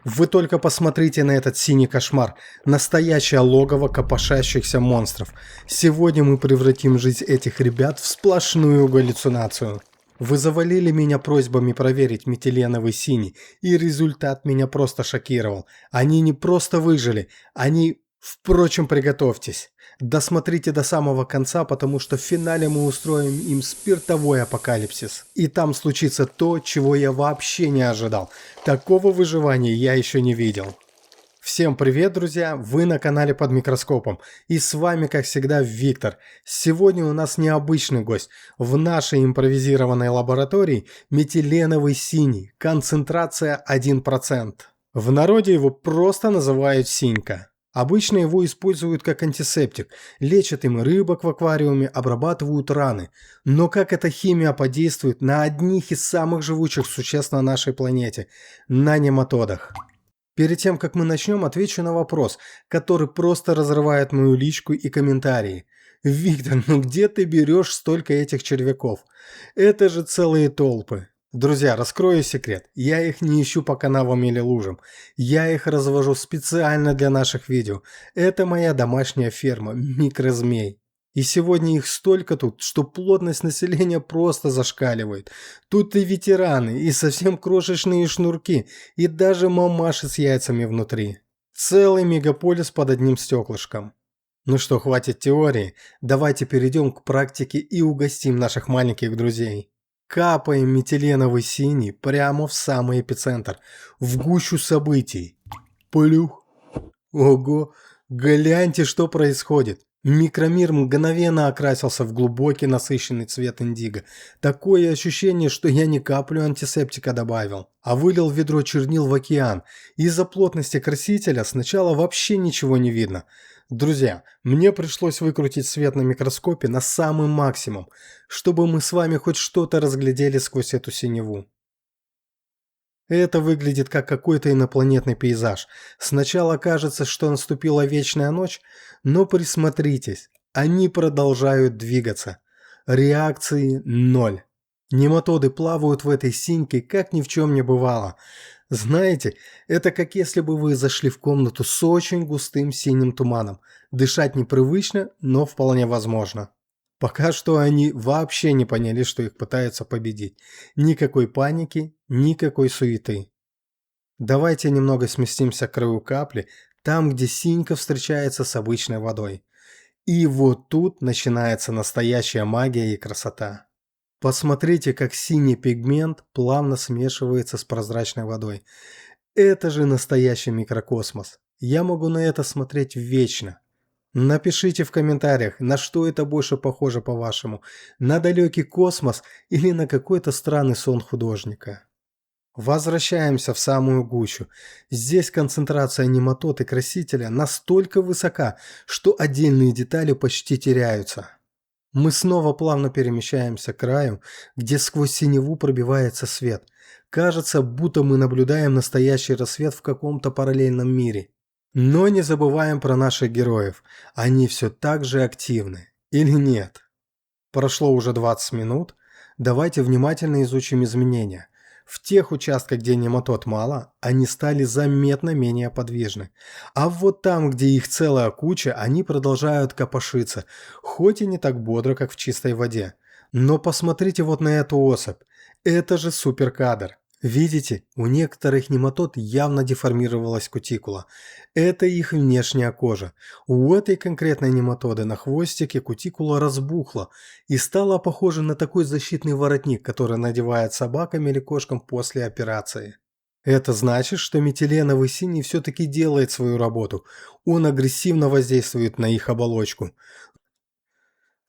Вы только посмотрите на этот синий кошмар. Настоящее логово копошащихся монстров. Сегодня мы превратим жизнь этих ребят в сплошную галлюцинацию. Вы завалили меня просьбами проверить метиленовый синий, и результат меня просто шокировал. Они не просто выжили, они... Впрочем, приготовьтесь. Досмотрите до самого конца, потому что в финале мы устроим им спиртовой апокалипсис. И там случится то, чего я вообще не ожидал. Такого выживания я еще не видел. Всем привет, друзья! Вы на канале Под Микроскопом. И с вами, как всегда, Виктор. Сегодня у нас необычный гость. В нашей импровизированной лаборатории метиленовый синий. Концентрация 1%. В народе его просто называют синька. Обычно его используют как антисептик, лечат им рыбок в аквариуме, обрабатывают раны. Но как эта химия подействует на одних из самых живучих существ на нашей планете – на нематодах? Перед тем, как мы начнем, отвечу на вопрос, который просто разрывает мою личку и комментарии. Виктор, ну где ты берешь столько этих червяков? Это же целые толпы. Друзья, раскрою секрет. Я их не ищу по канавам или лужам. Я их развожу специально для наших видео. Это моя домашняя ферма, микрозмей. И сегодня их столько тут, что плотность населения просто зашкаливает. Тут и ветераны, и совсем крошечные шнурки, и даже мамаши с яйцами внутри. Целый мегаполис под одним стеклышком. Ну что, хватит теории, давайте перейдем к практике и угостим наших маленьких друзей. Капаем метиленовый синий прямо в самый эпицентр, в гущу событий. Плюх. Ого, гляньте, что происходит. Микромир мгновенно окрасился в глубокий насыщенный цвет индиго. Такое ощущение, что я не каплю антисептика добавил, а вылил ведро чернил в океан. Из-за плотности красителя сначала вообще ничего не видно. Друзья, мне пришлось выкрутить свет на микроскопе на самый максимум, чтобы мы с вами хоть что-то разглядели сквозь эту синеву. Это выглядит как какой-то инопланетный пейзаж. Сначала кажется, что наступила вечная ночь, но присмотритесь, они продолжают двигаться. Реакции ноль. Нематоды плавают в этой синьке, как ни в чем не бывало. Знаете, это как если бы вы зашли в комнату с очень густым синим туманом. Дышать непривычно, но вполне возможно. Пока что они вообще не поняли, что их пытаются победить. Никакой паники, никакой суеты. Давайте немного сместимся к краю капли, там, где синька встречается с обычной водой. И вот тут начинается настоящая магия и красота. Посмотрите, как синий пигмент плавно смешивается с прозрачной водой. Это же настоящий микрокосмос. Я могу на это смотреть вечно. Напишите в комментариях, на что это больше похоже по-вашему, на далекий космос или на какой-то странный сон художника. Возвращаемся в самую гущу. Здесь концентрация нематод и красителя настолько высока, что отдельные детали почти теряются. Мы снова плавно перемещаемся к краю, где сквозь синеву пробивается свет. Кажется, будто мы наблюдаем настоящий рассвет в каком-то параллельном мире. Но не забываем про наших героев. Они все так же активны. Или нет? Прошло уже 20 минут. Давайте внимательно изучим изменения. В тех участках, где нематод мало, они стали заметно менее подвижны. А вот там, где их целая куча, они продолжают копошиться, хоть и не так бодро, как в чистой воде. Но посмотрите вот на эту особь. Это же суперкадр. Видите, у некоторых нематод явно деформировалась кутикула. Это их внешняя кожа. У этой конкретной нематоды на хвостике кутикула разбухла и стала похожа на такой защитный воротник, который надевают собакам или кошкам после операции. Это значит, что метиленовый синий все-таки делает свою работу. Он агрессивно воздействует на их оболочку.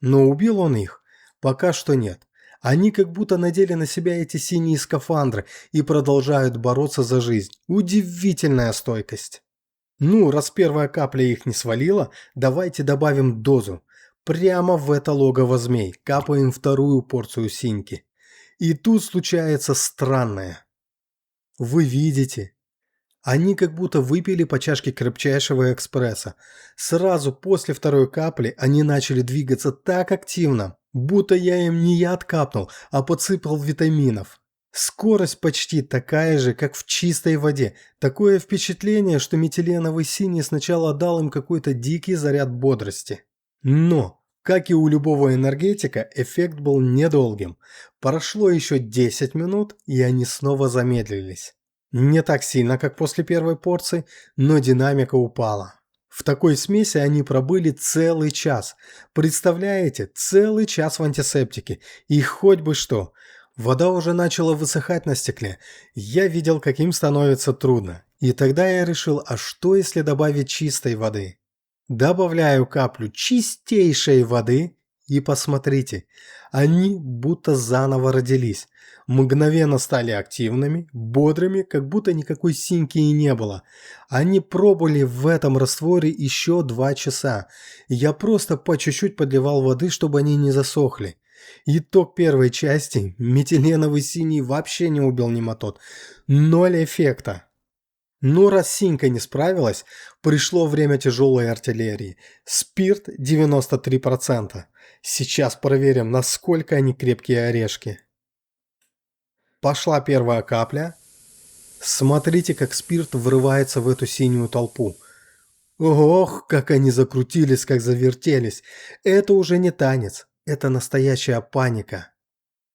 Но убил он их? Пока что нет. Они как будто надели на себя эти синие скафандры и продолжают бороться за жизнь. Удивительная стойкость. Ну, раз первая капля их не свалила, давайте добавим дозу. Прямо в это логово змей капаем вторую порцию синьки. И тут случается странное. Вы видите? Они как будто выпили по чашке крепчайшего экспресса. Сразу после второй капли они начали двигаться так активно, будто я им не яд капнул, а подсыпал витаминов. Скорость почти такая же, как в чистой воде. Такое впечатление, что метиленовый синий сначала дал им какой-то дикий заряд бодрости. Но, как и у любого энергетика, эффект был недолгим. Прошло еще 10 минут, и они снова замедлились. Не так сильно, как после первой порции, но динамика упала. В такой смеси они пробыли целый час. Представляете, целый час в антисептике. И хоть бы что. Вода уже начала высыхать на стекле. Я видел, как им становится трудно. И тогда я решил, а что если добавить чистой воды? Добавляю каплю чистейшей воды и посмотрите. Они будто заново родились. Мгновенно стали активными, бодрыми, как будто никакой синьки и не было. Они пробыли в этом растворе еще 2 часа. Я просто по чуть-чуть подливал воды, чтобы они не засохли. Итог первой части. Метиленовый синий вообще не убил нематод. 0 эффекта. Но раз синька не справилась, пришло время тяжелой артиллерии. Спирт 93%. Сейчас проверим, насколько они крепкие орешки. Пошла первая капля. Смотрите, как спирт врывается в эту синюю толпу. Ох, как они закрутились, как завертелись. Это уже не танец, это настоящая паника.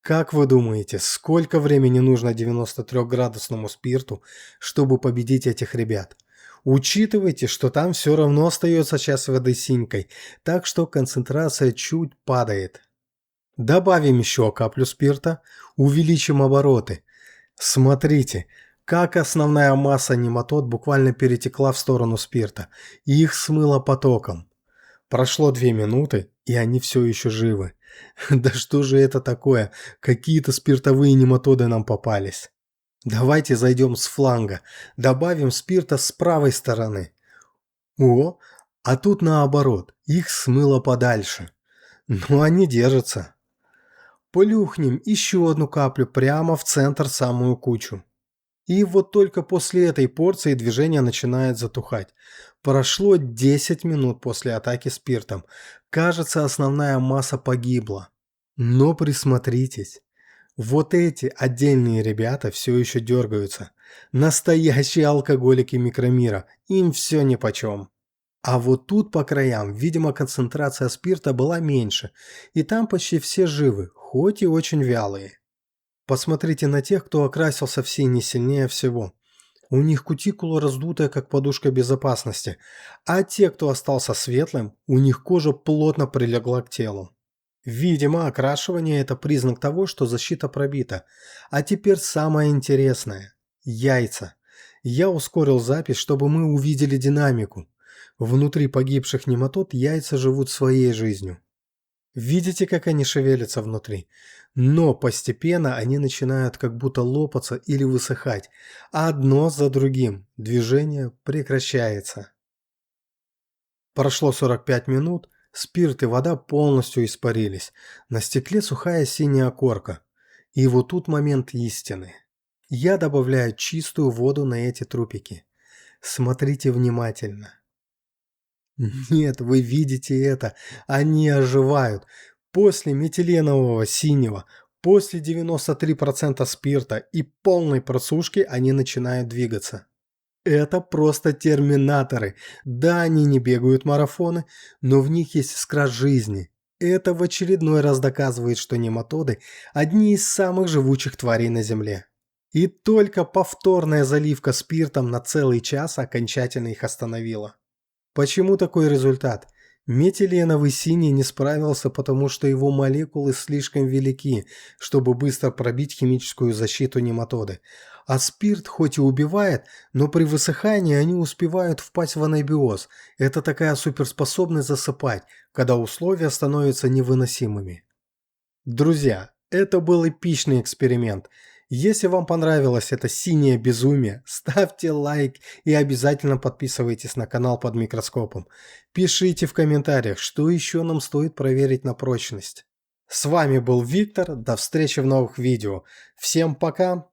Как вы думаете, сколько времени нужно 93-градусному спирту, чтобы победить этих ребят? Учитывайте, что там все равно остается часть воды синькой, так что концентрация чуть падает. Добавим еще каплю спирта, увеличим обороты. Смотрите, как основная масса нематод буквально перетекла в сторону спирта, и их смыло потоком. Прошло 2 минуты, и они все еще живы. Да что же это такое? Какие-то спиртовые нематоды нам попались. Давайте зайдем с фланга, добавим спирта с правой стороны. О, а тут наоборот, их смыло подальше. Но они держатся. Плюхнем еще одну каплю прямо в центр самую кучу. И вот только после этой порции движение начинает затухать. Прошло 10 минут после атаки спиртом. Кажется, основная масса погибла. Но присмотритесь. Вот эти отдельные ребята все еще дергаются. Настоящие алкоголики микромира. Им все нипочем. А вот тут по краям, видимо, концентрация спирта была меньше. И там почти все живы, хоть и очень вялые. Посмотрите на тех, кто окрасился в синий сильнее всего. У них кутикула раздутая, как подушка безопасности, а те, кто остался светлым, у них кожа плотно прилегла к телу. Видимо, окрашивание – это признак того, что защита пробита. А теперь самое интересное – яйца. Я ускорил запись, чтобы мы увидели динамику. Внутри погибших нематод яйца живут своей жизнью. Видите, как они шевелятся внутри? Но постепенно они начинают как будто лопаться или высыхать, а одно за другим движение прекращается. Прошло 45 минут, спирт и вода полностью испарились, на стекле сухая синяя корка. И вот тут момент истины. Я добавляю чистую воду на эти трупики. Смотрите внимательно. Нет, вы видите это, они оживают. После метиленового синего, после 93% спирта и полной просушки они начинают двигаться. Это просто терминаторы. Да, они не бегают марафоны, но в них есть искра жизни. Это в очередной раз доказывает, что нематоды – одни из самых живучих тварей на Земле. И только повторная заливка спиртом на целый час окончательно их остановила. Почему такой результат? Метиленовый синий не справился, потому что его молекулы слишком велики, чтобы быстро пробить химическую защиту нематоды. А спирт хоть и убивает, но при высыхании они успевают впасть в анабиоз. Это такая суперспособность засыпать, когда условия становятся невыносимыми. Друзья, это был эпичный эксперимент. Если вам понравилось это синее безумие, ставьте лайк и обязательно подписывайтесь на канал под микроскопом. Пишите в комментариях, что еще нам стоит проверить на прочность. С вами был Виктор, до встречи в новых видео. Всем пока!